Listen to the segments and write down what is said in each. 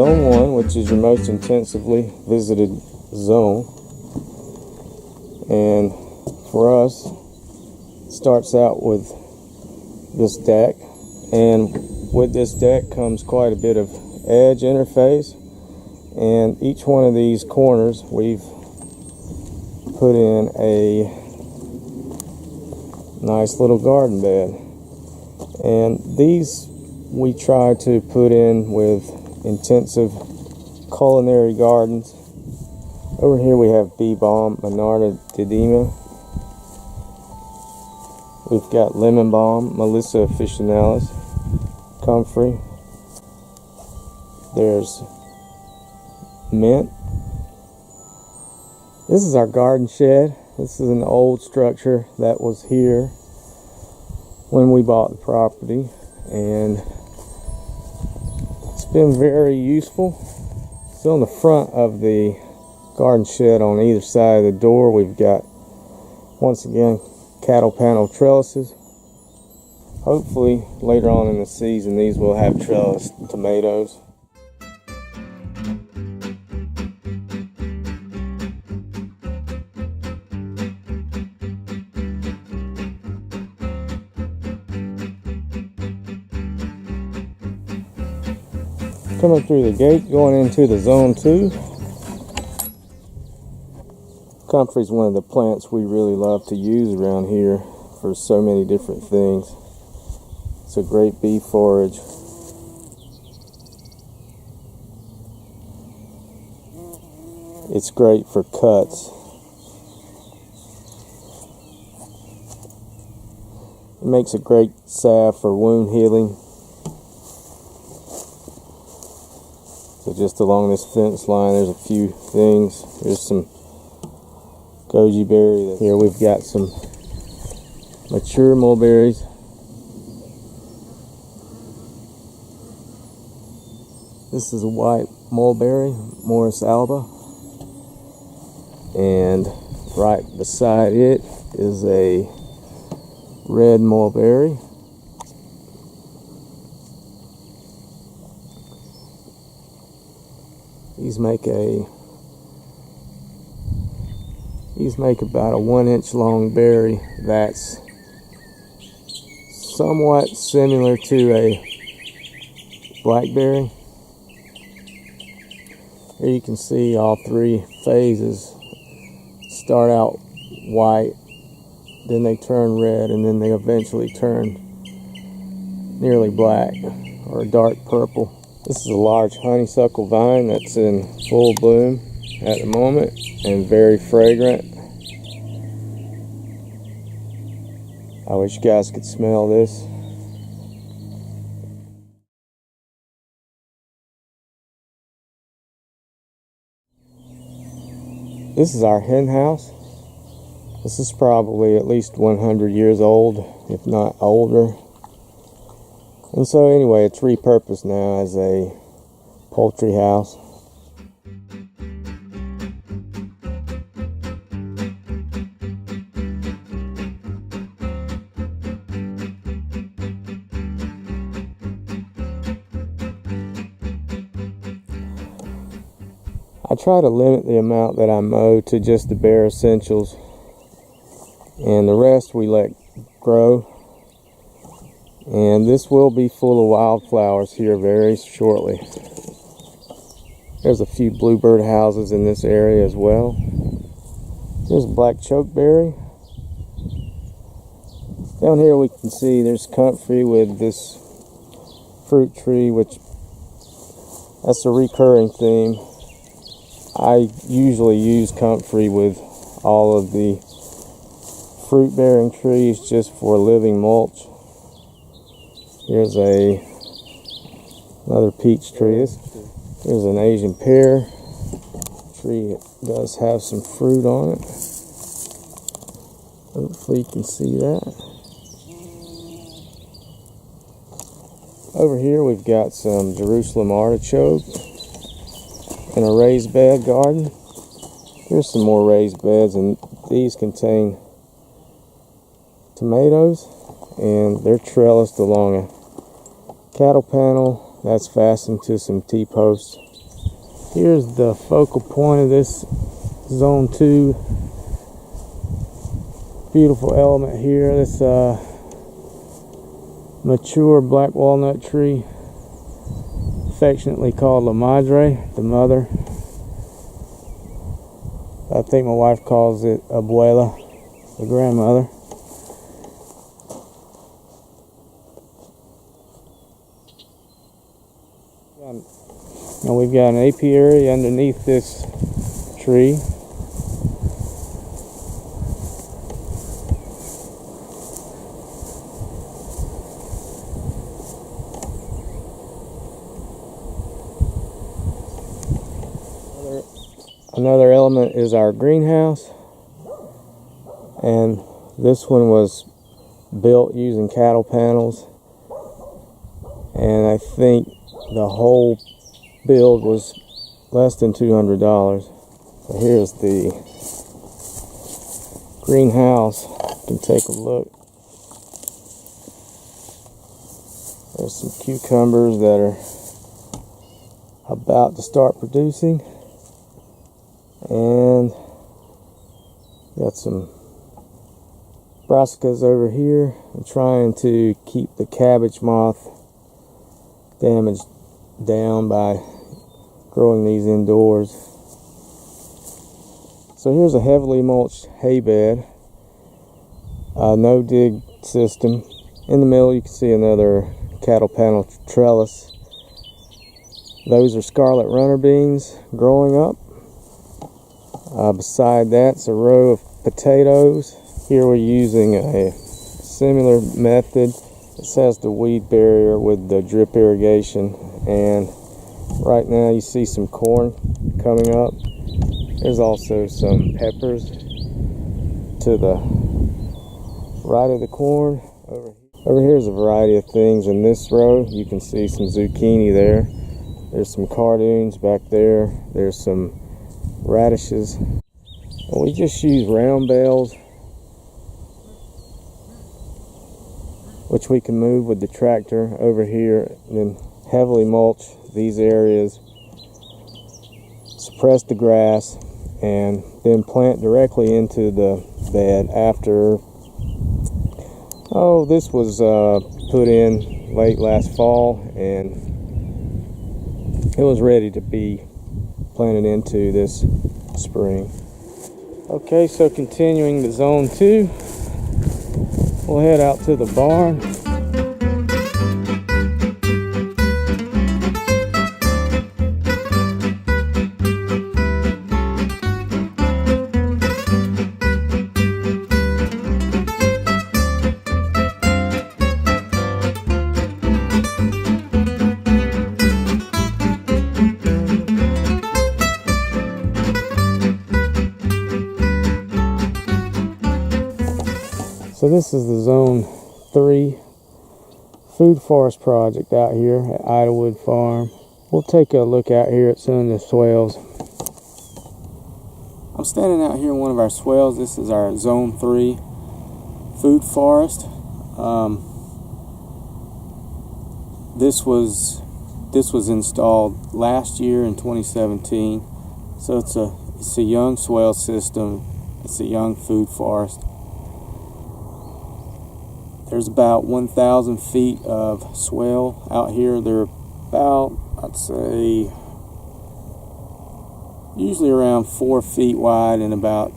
Zone 1, which is your most intensively visited zone. And for us, it starts out with this deck. And with this deck comes quite a bit of edge interface. And each one of these corners, we've put in a nice little garden bed. And these we try to put in with intensive culinary gardens. Over here we have bee balm, Monarda diadema. We've got lemon balm, Melissa officinalis, comfrey. There's mint. This is our garden shed. This is an old structure that was here when we bought the property, and it's been very useful. So on the front of the garden shed, on either side of the door, we've got, once again, cattle panel trellises. Hopefully later on in the season these will have trellis tomatoes. Coming through the gate, going into the Zone 2. Comfrey is one of the plants we really love to use around here for so many different things. It's a great bee forage. It's great for cuts. It makes a great salve for wound healing. So just along this fence line, there's a few things. There's some goji berry. Here we've got some mature mulberries. This is a white mulberry, Morris alba. And right beside it is a red mulberry. These make about a 1-inch long berry that's somewhat similar to a blackberry. Here you can see all three phases start out white, then they turn red, and then they eventually turn nearly black or a dark purple. This is a large honeysuckle vine that's in full bloom at the moment and very fragrant. I wish you guys could smell this. This is our hen house. This is probably at least 100 years old, if not older. And so anyway, it's repurposed now as a poultry house. I try to limit the amount that I mow to just the bare essentials, and the rest we let grow. And this will be full of wildflowers here very shortly. There's a few bluebird houses in this area as well. There's a black chokeberry. Down here we can see there's comfrey with this fruit tree, which that's a recurring theme. I usually use comfrey with all of the fruit bearing trees just for living mulch. Here's another peach tree. Here's an Asian pear tree. It does have some fruit on it. Hopefully you can see that. Over here we've got some Jerusalem artichoke in a raised bed garden. Here's some more raised beds, and these contain tomatoes, and they're trellised along a cattle panel that's fastened to some T-posts. Here's the focal point of this zone 2. Beautiful element here. This mature black walnut tree, affectionately called La Madre, the mother. I think my wife calls it Abuela, the grandmother. Now we've got an apiary underneath this tree. Another element is our greenhouse, and this one was built using cattle panels, and I think the whole build was less than $200. So here's the greenhouse. You can take a look. There's some cucumbers that are about to start producing, and got some brassicas over here. I'm trying to keep the cabbage moth damage down by growing these indoors. So here's a heavily mulched hay bed, no dig system. In the middle you can see another cattle panel trellis. Those are scarlet runner beans growing up. Beside that's a row of potatoes. Here we're using a similar method. This has the weed barrier with the drip irrigation, and right now you see some corn coming up. There's also some peppers to the right of the corn. Over here is a variety of things. In this row you can see some zucchini there. There's some cardoons back there. There's some radishes. And we just use round bales, which we can move with the tractor over here, and then heavily mulch these areas, suppress the grass, and then plant directly into the bed after, this was put in late last fall, and it was ready to be planted into this spring. Okay, so continuing to zone 2, we'll head out to the barn. So this is the Zone 3 food forest project out here at Idlewood Farm. We'll take a look out here at some of the swales. I'm standing out here in one of our swales. This is our Zone 3 food forest. This was installed last year in 2017. So it's a young swale system. It's a young food forest. There's about 1,000 feet of swale out here. They're about, I'd say, usually around 4 feet wide and about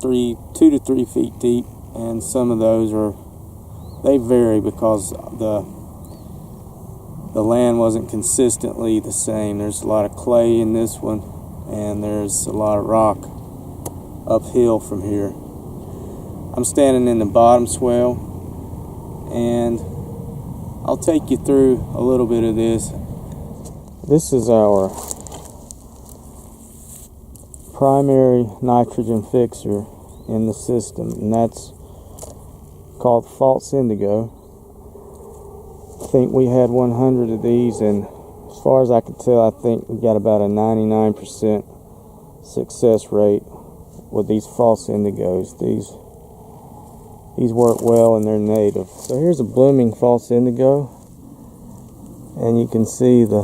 2 to 3 feet deep. And some of those they vary because the land wasn't consistently the same. There's a lot of clay in this one, and there's a lot of rock uphill from here. I'm standing in the bottom swale, and I'll take you through a little bit of this. This is our primary nitrogen fixer in the system, and that's called false indigo. I think we had 100 of these, and as far as I can tell, I think we got about a 99% success rate with these false indigos. These work well and they're native. So here's a blooming false indigo, and you can see the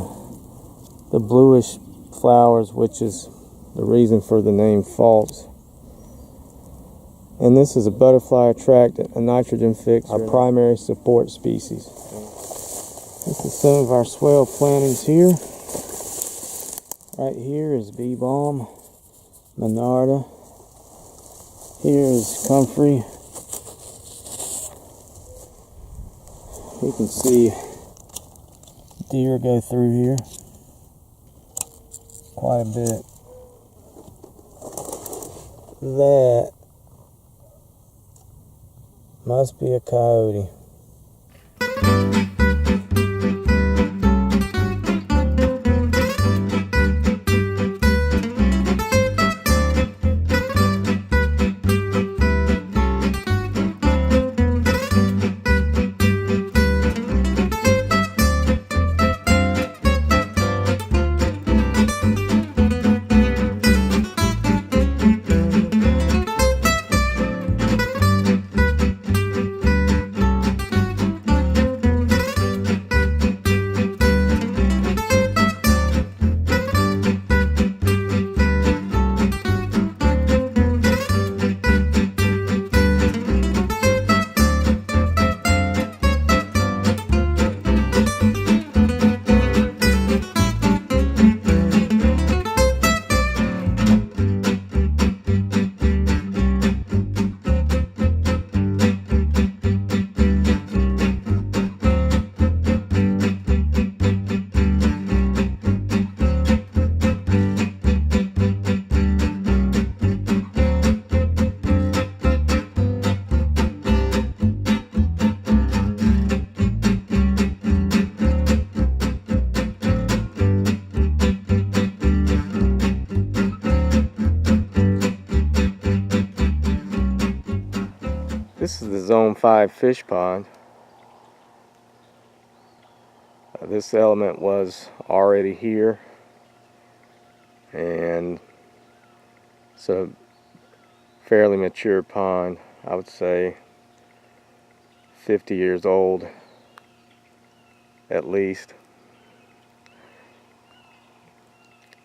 bluish flowers, which is the reason for the name false. And this is a butterfly attractant, a nitrogen fixer, our primary support species. This is some of our swale plantings here. Right here is bee balm, monarda. Here is comfrey. You can see deer go through here quite a bit. That must be a coyote. This is the Zone 5 fish pond. This element was already here, and it's a fairly mature pond. I would say 50 years old at least.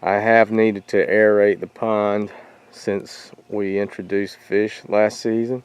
I have needed to aerate the pond since we introduced fish last season.